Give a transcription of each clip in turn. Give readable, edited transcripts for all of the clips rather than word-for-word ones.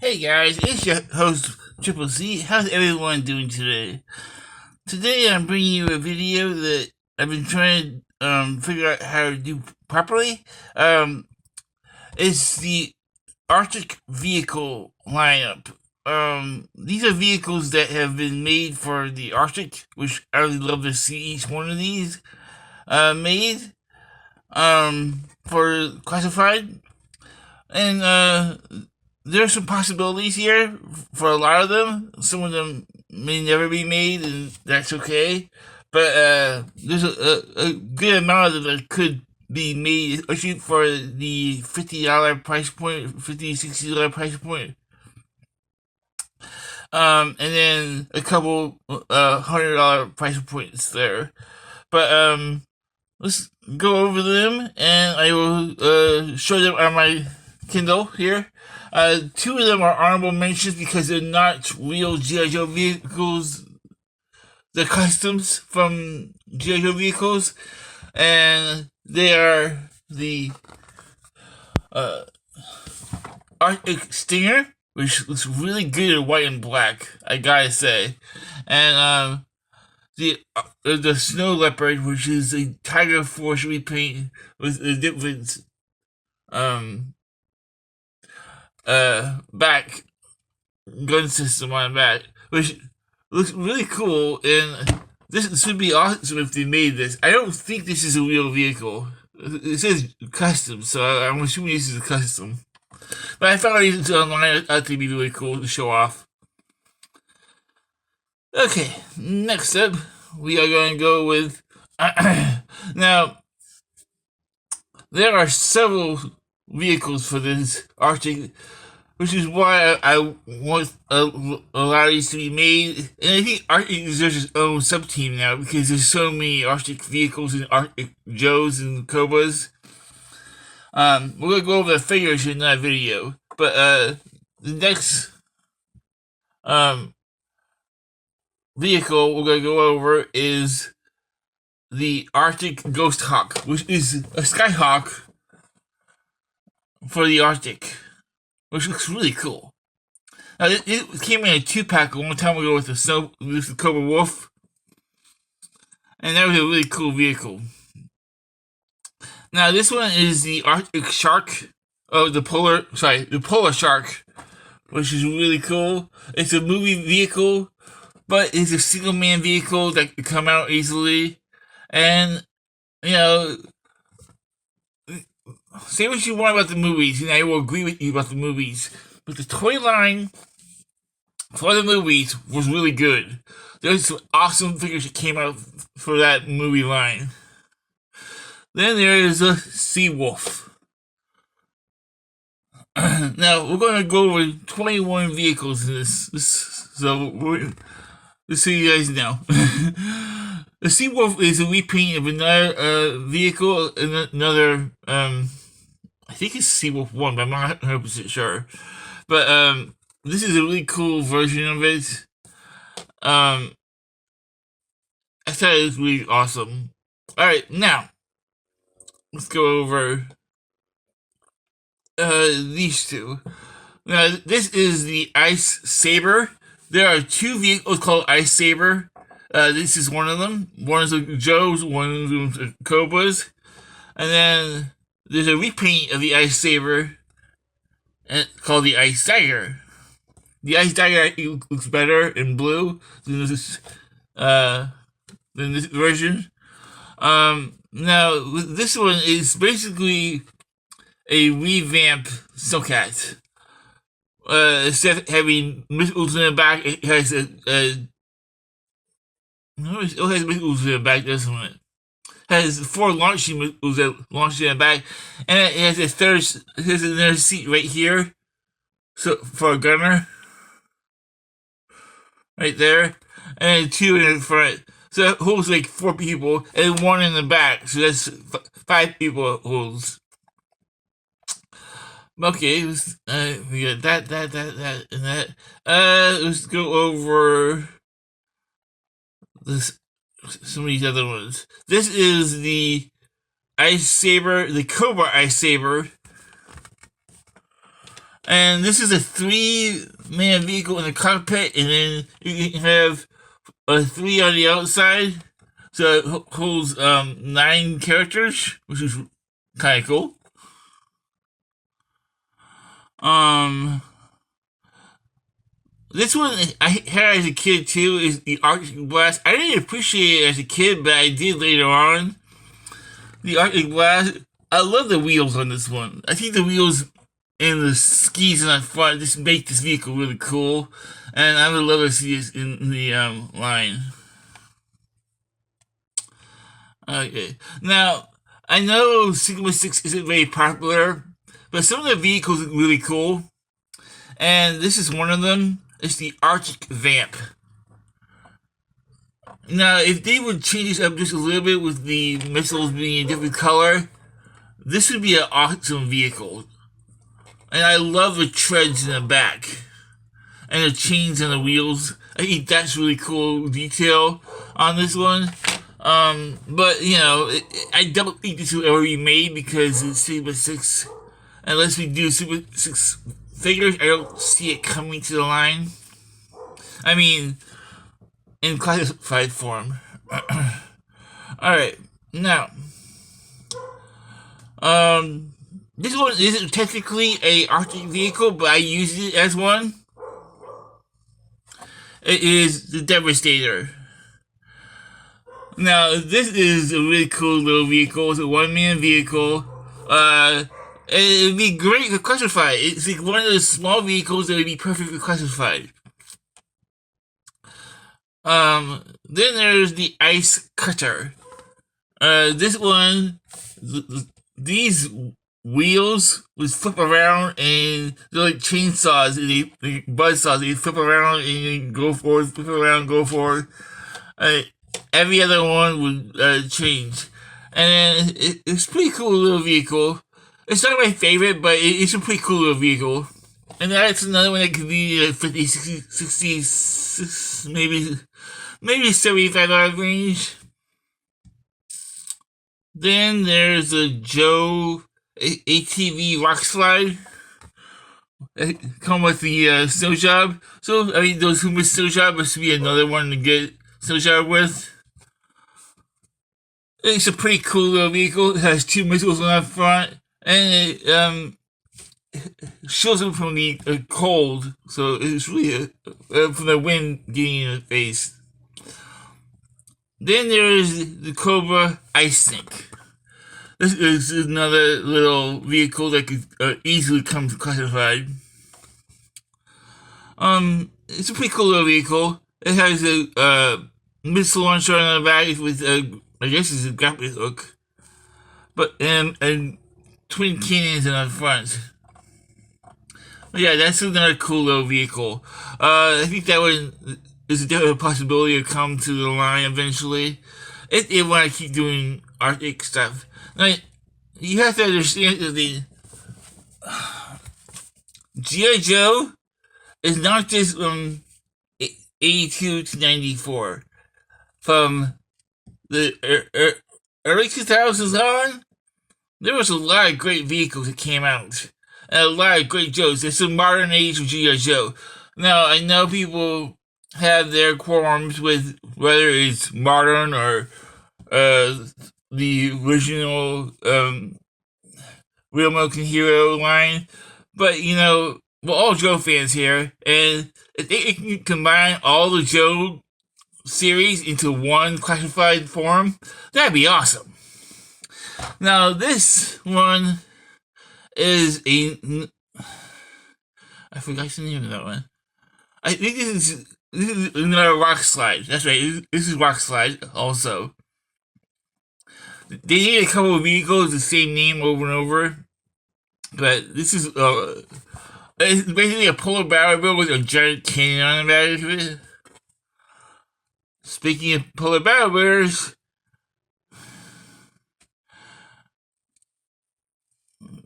Hey guys, it's your host Triple C. How's everyone doing today? Today I'm bringing you a video that I've been trying to figure out how to do properly. Um, it's the Arctic vehicle lineup. These are vehicles that have been made for the Arctic, which I would love to see each one of these made for classified. And there's some possibilities here for a lot of them. Some of them may never be made, and that's okay. But there's a good amount of them that could be made, especially for the $50 price point, $50-$60 price point. And then a couple $100 price points there. But let's go over them, and I will show them on my Kindle here. Two of them are honorable mentions because they're not real G.I. Joe vehicles. They're customs from G.I. Joe vehicles, and they are the Arctic Stinger, which looks really good in white and black, I gotta say, and the Snow Leopard, which is a Tiger Force repaint with a different back gun system on the back, which looks really cool. And this would be awesome if they made this. I don't think this is a real vehicle. It says custom, so I'm assuming this is a custom. But I found these online. I thought they'd be really cool to show off. Okay, next up, we are going to go with. Now, there are several vehicles for this Arctic, which is why I want a lot of these to be made. And I think Arctic deserves its own sub-team now because there's so many Arctic vehicles and Arctic Joes and Cobras. We're going to go over the figures in that video. But the next vehicle we're going to go over is the Arctic Ghost Hawk, which is a Skyhawk for the Arctic, which looks really cool. Now, it came in a 2-pack a long time ago with the Cobra Wolf, and that was a really cool vehicle. Now, this one is the Arctic Shark, the Polar Shark, which is really cool. It's a movie vehicle, but it's a single-man vehicle that can come out easily, and, say what you want about the movies, and I will agree with you about the movies, but the toy line for the movies was really good. There's some awesome figures that came out for that movie line. Then there is a Sea Wolf. Now, we're going to go over 21 vehicles in this so let's see you guys now. The Sea Wolf is a repaint of another vehicle, another, I think it's Sea Wolf 1, but I'm not 100% sure. But this is a really cool version of it. I thought it was really awesome. Alright, now, let's go over these two. Now, this is the Ice Saber. There are two vehicles called Ice Saber. This is one of them. One is a Joe's, one is a Cobra's. And then there's a repaint of the Ice Saber called the Ice Dagger. The Ice Dagger looks better in blue than this version. Now, this one is basically a revamp Snowcat. Instead of having missiles in the back, it has it has missiles in the back, doesn't it? It has 4 launching missiles that launch in the back, and it has another seat right here, so for a gunner, right there, and then 2 in the front. So it holds like 4 people, and 1 in the back, so that's 5 people it holds. Okay, we got that, and that. Let's go over some of these other ones. This is the Ice Saber, the Cobra Ice Saber. And this is a 3-man vehicle in the cockpit, and then you can have a 3 on the outside. So it holds 9 characters, which is kind of cool. This one I had as a kid too is the Arctic Blast. I didn't appreciate it as a kid, but I did later on. The Arctic Blast. I love the wheels on this one. I think the wheels and the skis in the front just make this vehicle really cool, and I would love to see this in the line. Okay, now I know Sigma 6 isn't very popular, but some of the vehicles are really cool, and this is one of them. It's the Arctic Vamp. Now, if they would change this up just a little bit with the missiles being a different color, this would be an awesome vehicle. And I love the treads in the back and the chains on the wheels. I think that's really cool detail on this one. But you know, I don't think this will ever be made because it's Super 6. Unless we do Super 6 figures, I don't see it coming to the line. I mean, in classified form. Alright, now, this one isn't technically a Arctic vehicle, but I use it as one. It is the Devastator. Now, this is a really cool little vehicle. It's a 1-man vehicle. It'd be great for classified. It's like one of those small vehicles that would be perfect for classified. Then there's the Ice Cutter. This one, these wheels would flip around and they're like chainsaws, they buzz saws. They flip around and go forward, flip around, go forward. Every other one would change, and then it's a pretty cool little vehicle. It's not my favorite, but it's a pretty cool little vehicle. And that's another one that could be 50, 60, 60 maybe $75 range. Then there's the Joe ATV Rock Slide. Come with the snow job. So, I mean, those who miss snow job must be another one to get snow job with. It's a pretty cool little vehicle. It has 2 missiles on the front, and it shields them from the cold. So it's really from the wind getting in the face. Then there is the Cobra Ice Sink. This is another little vehicle that could easily come classified. It's a pretty cool little vehicle. It has a missile launcher on the back with I guess it's a grappling hook, but and twin cannons on the front. But yeah, that's another cool little vehicle. I think that one is a possibility to come to the line eventually if they want to keep doing Arctic stuff. Now, you have to understand that the G.I. Joe is not just from 82 to 94. From the early 2000s on, there was a lot of great vehicles that came out. And a lot of great Joes. There's some modern age of G.I. Joe. Now, I know people have their qualms with whether it's modern or the original Real American Hero line. But, you know, we're all Joe fans here. And if they can combine all the Joe series into one classified form, that'd be awesome. Now, this one is I forgot the name of that one. I think this is another Rock Slide. That's right, this is Rock Slide also. They need a couple of vehicles the same name over and over, but this is it's basically a polar bear wheel with a giant cannon on the back of it. Speaking of polar bear bears,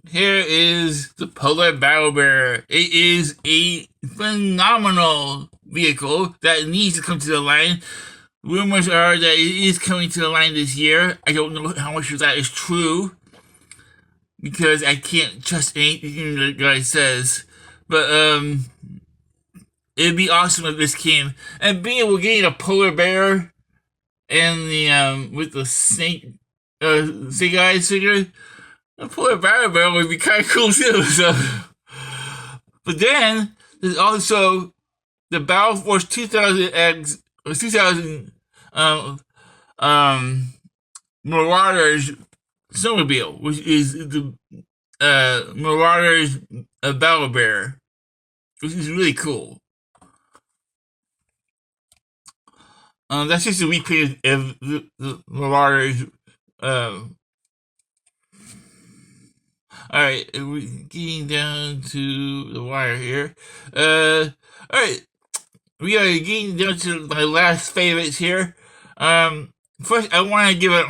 here is the Polar Battle Bear. It is a phenomenal vehicle that needs to come to the line. Rumors are that it is coming to the line this year. I don't know how much of that is true, because I can't trust anything the guy says. But it'd be awesome if this came. And being we're getting a polar bear and the with the snake eyes figure, a polar bear would be kind of cool too. So, but then there's also the Battle Force 2000 X or 2000 Marauders snowmobile, which is the Marauders Battle Bear, which is really cool. That's just a repaint of the Marauders. Alright, we're getting down to the wire here. Alright, we are getting down to my last favorites here. First, I want to give it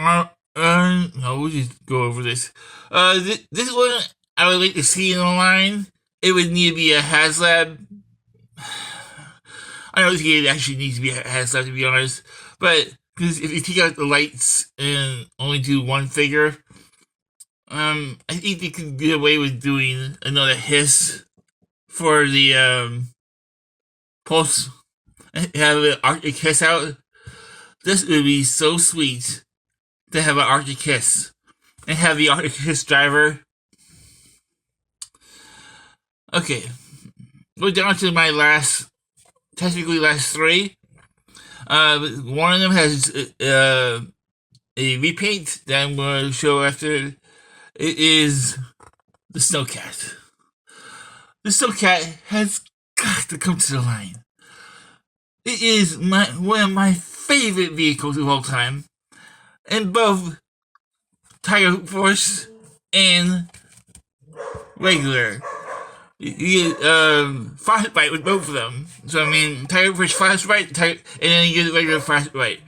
no, we'll just go over this. This one, I would like to see in the line. It would need to be a HasLab. I know this game actually needs to be a HasLab, to be honest. But, because if you take out the lights and only do one figure, I think they could get away with doing another hiss for the, pulse. Have an Arctic Hiss out. This would be so sweet to have an Arctic Hiss. And have the Arctic Hiss driver. Okay. Go down to my technically last three. One of them has a repaint that I'm going to show after. It is the Snowcat. The Snowcat has got to come to the line. It is one of my favorite vehicles of all time. In both Tiger Force and regular. You get Frostbite with both of them. So I mean, Tiger Force Frostbite, and then you get regular Frostbite.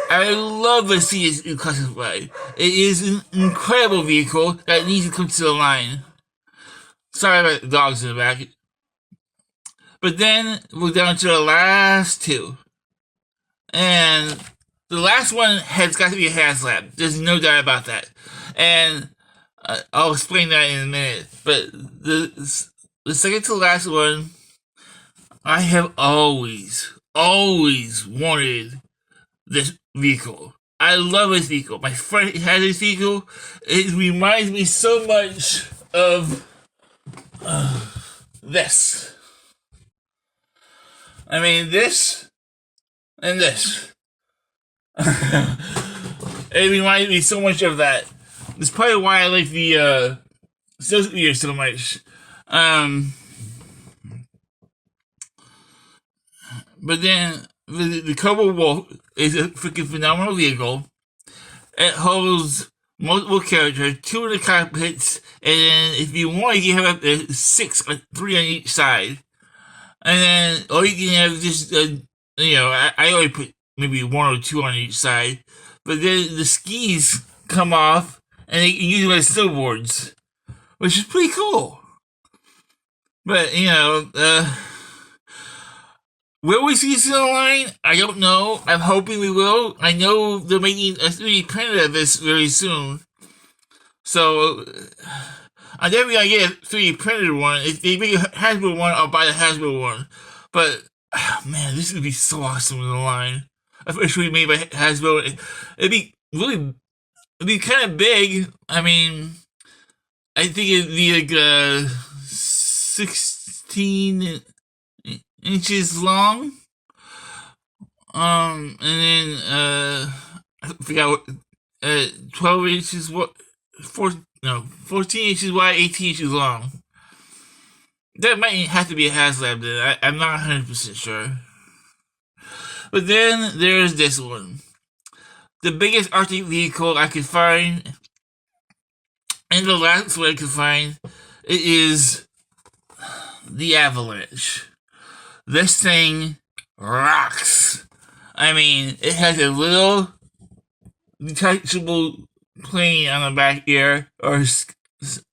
I love to see it classified. It is an incredible vehicle that needs to come to the line. Sorry about the dogs in the back. But then we're down to the last two. And the last one has got to be a HasLab. There's no doubt about that. And I'll explain that in a minute. But the second to last one, I have always wanted this vehicle. I love this vehicle. My friend has this vehicle. It reminds me so much of this. I mean, this and this. It reminds me so much of that. That's probably why I like the Snowspeeder so much. But then the Cobra Wolf is a freaking phenomenal vehicle. It holds multiple characters, 2 in the cockpits, and then if you want, you can have up to 6, 3 on each side. And then, or you can have just, I only put maybe 1 or 2 on each side. But then the skis come off, and you can use them as snowboards, which is pretty cool. But, will we see this in the line? I don't know. I'm hoping we will. I know they're making a 3D printer of this very soon. So, I'm definitely going to get a 3D printed one. If they make a Hasbro one, I'll buy the Hasbro one. But, man, this would be so awesome in the line. Especially made by Hasbro. It'd be kind of big. I mean, I think it'd be like 16 inches long. And then I forgot what 12 inches 14 inches wide, 18 inches long. That might have to be a HasLab then. I'm not 100% sure. But then there's this one. The biggest Arctic vehicle I could find, and the last one I could find, it is the Avalanche. This thing rocks. I mean, it has a little detachable plane on the back here, or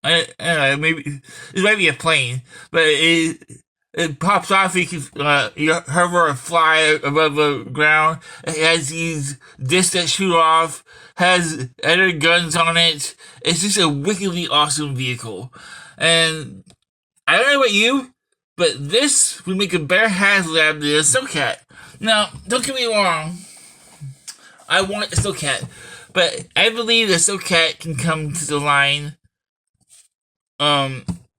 I don't know, maybe it might be a plane, but it pops off. You can hover or fly above the ground. It has these discs that shoot off. Has other guns on it. It's just a wickedly awesome vehicle. And I don't know about you, But this would make a better HasLab than a Snowcat. Now, don't get me wrong, I want a Snowcat, but I believe the Snowcat can come to the line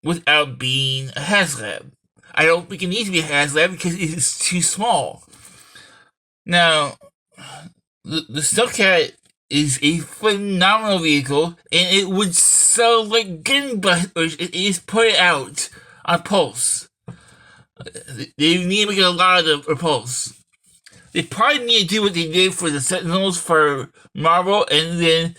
without being a HasLab. I don't think it needs to be a HasLab because it is too small. Now, the Snowcat is a phenomenal vehicle, and it would sell like gangbusters if it is put out on Pulse. They need to make a lot of the Pulse. They probably need to do what they did for the Sentinels for Marvel, and then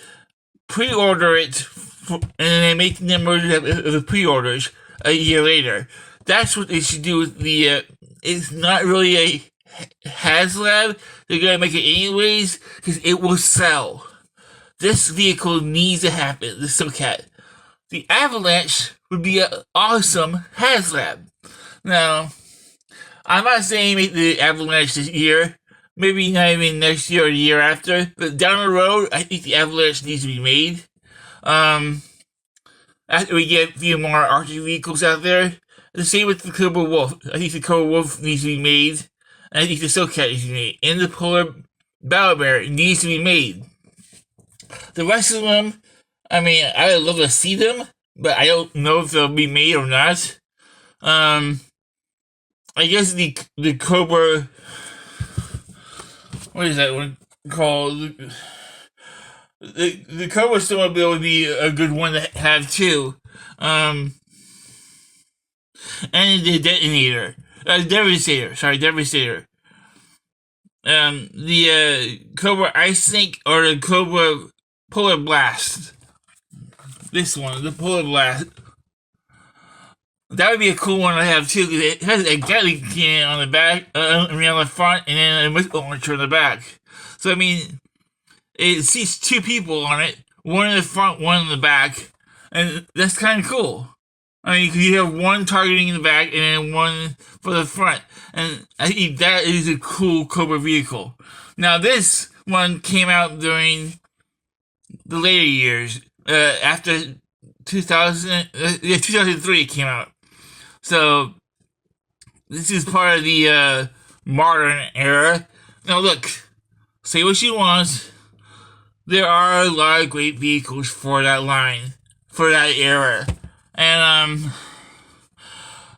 pre-order it, and then make the numbers of the pre-orders a year later. That's what they should do with the. It's not really a HasLab. They're gonna make it anyways because it will sell. This vehicle needs to happen. The Snowcat. The Avalanche would be an awesome HasLab. Now, I'm not saying make the Avalanche this year. Maybe not even next year or the year after. But down the road, I think the Avalanche needs to be made. After we get a few more archery vehicles out there. The same with the Cobra Wolf. I think the Cobra Wolf needs to be made. And I think the Snowcat needs to be made. And the Polar Battle Bear needs to be made. The rest of them, I mean, I would love to see them, but I don't know if they'll be made or not. I guess the Cobra, what is that one called? The Cobra Snowmobile would be a good one to have too. And the Detonator. Devastator. The Cobra Ice Snake or the Cobra Polar Blast. This one, the Polar Blast. That would be a cool one to have too, because it has a Gatling cannon on the back, on the front, and then a missile launcher on the back. So, I mean, it seats two people on it, one in the front, one in the back, and that's kind of cool. I mean, you have one targeting in the back and then one for the front. And I think that is a cool Cobra vehicle. Now, this one came out during the later years. After 2003 it came out. So, this is part of the modern era. Now, look, say what you want. There are a lot of great vehicles for that line, for that era. And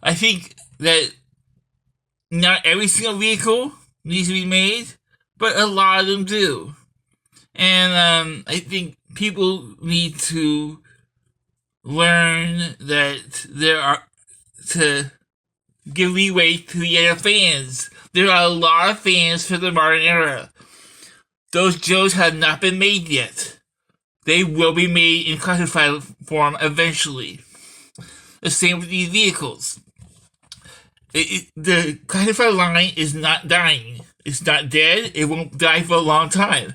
I think that not every single vehicle needs to be made, but a lot of them do. And I think people need to learn that there are to give leeway to the other fans. There are a lot of fans for the modern era. Those Joes have not been made yet. They will be made in classified form eventually. The same with these vehicles. The classified line is not dying. It's not dead. It won't die for a long time.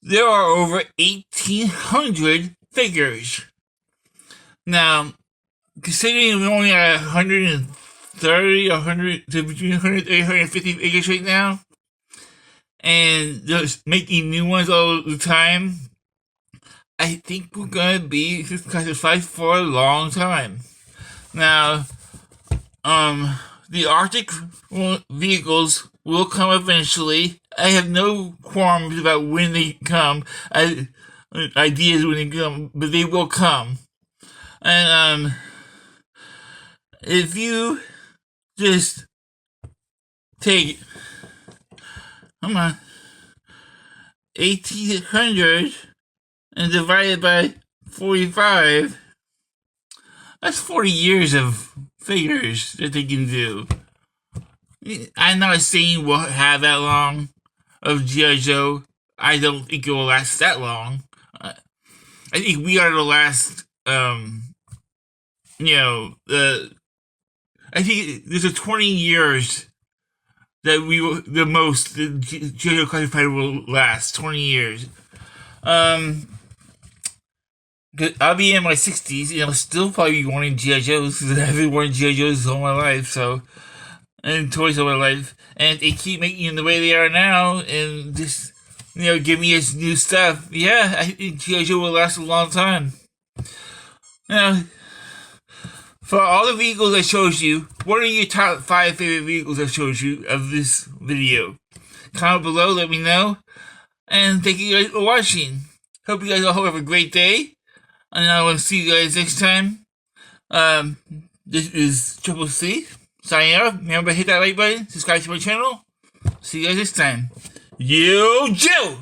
There are over 1,800 figures. Now, considering we only have 130 or between 130 and 150 figures right now, and just making new ones all the time, I think we're gonna be classified for a long time. Now, the Arctic vehicles will come eventually. I have no qualms about when they come. Ideas when they come, but they will come. And if you just take 1,800 and divide it by 45, that's 40 years of figures that they can do. I'm not saying we'll have that long of G.I. Joe. I don't think it will last that long. I think we are the last, I think there's a 20 years that the most the G.I. Joe Classified will last. 20 years. I'll be in my 60s, and I'll still probably be wanting G.I. Joes, because I've been wanting G.I. Joes all my life, and toys all my life. And if they keep making them the way they are now, and just, give me this new stuff, I think G.I. Joe will last a long time. Now, For all the vehicles I showed you, what are your top 5 favorite vehicles I showed you of this video? Comment below, let me know. And thank you guys for watching. Hope you guys all have a great day. And I will see you guys next time. This is Triple C signing out. Remember to hit that like button, subscribe to my channel. See you guys next time. Yo, Joe!